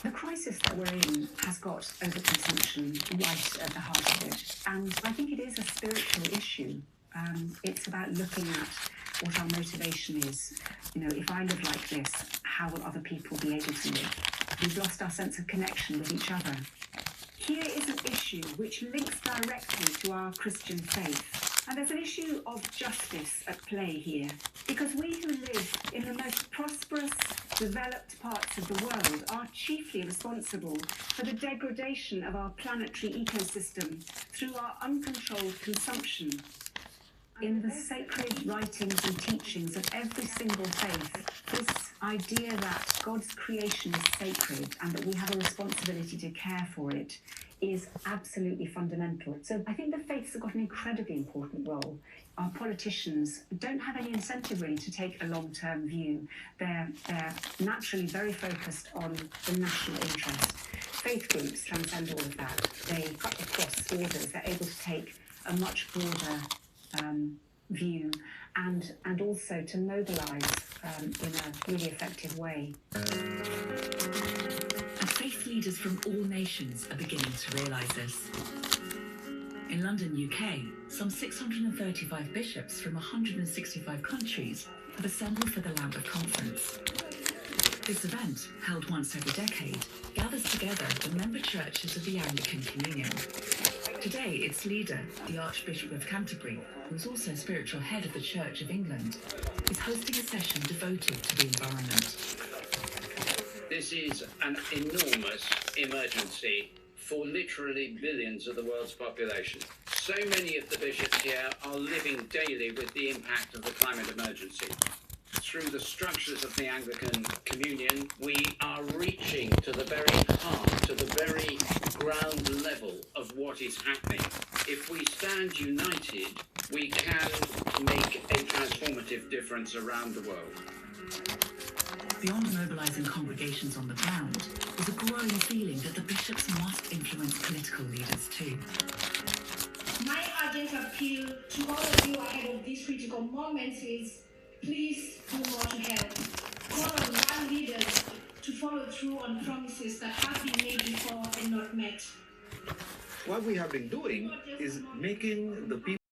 The crisis that we're in has got overconsumption right at the heart of it. And I think it is a spiritual issue. It's about looking at what our motivation is. You know, if I live like this, how will other people be able to live? We've lost our sense of connection with each other. Here is an issue which links directly to our Christian faith. And there's an issue of justice at play here, because we who live in the most prosperous, developed parts of the world are chiefly responsible for the degradation of our planetary ecosystem through our uncontrolled consumption. In the sacred writings and teachings of every single faith, this idea that God's creation is sacred and that we have a responsibility to care for it is absolutely fundamental. So I think the faiths have got an incredibly important role. Our politicians don't have any incentive really to take a long-term view. They're naturally very focused on the national interest. Faith groups transcend all of that. They cut across borders. They're able to take a much broader view and also to mobilise in a really effective way. And faith leaders from all nations are beginning to realise this. In London, UK, some 635 bishops from 165 countries have assembled for the Lambeth Conference. This event, held once every decade, gathers together the member churches of the Anglican Communion. Today, its leader, the Archbishop of Canterbury, who is also spiritual head of the Church of England, is hosting a session devoted to the environment. This is an enormous emergency for literally billions of the world's population. So many of the bishops here are living daily with the impact of the climate emergency. Through the structures of the Anglican Communion, we are reaching to the very heart, to the very ground level of what is happening. If we stand united, we can make a transformative difference around the world. Beyond mobilising congregations on the ground, there's a growing feeling that the bishops must influence political leaders too. My urgent appeal to all of you ahead of these critical moments is, please do more to help. Call on one leaders to follow through on promises that have been made before and not met. What we have been doing is making the people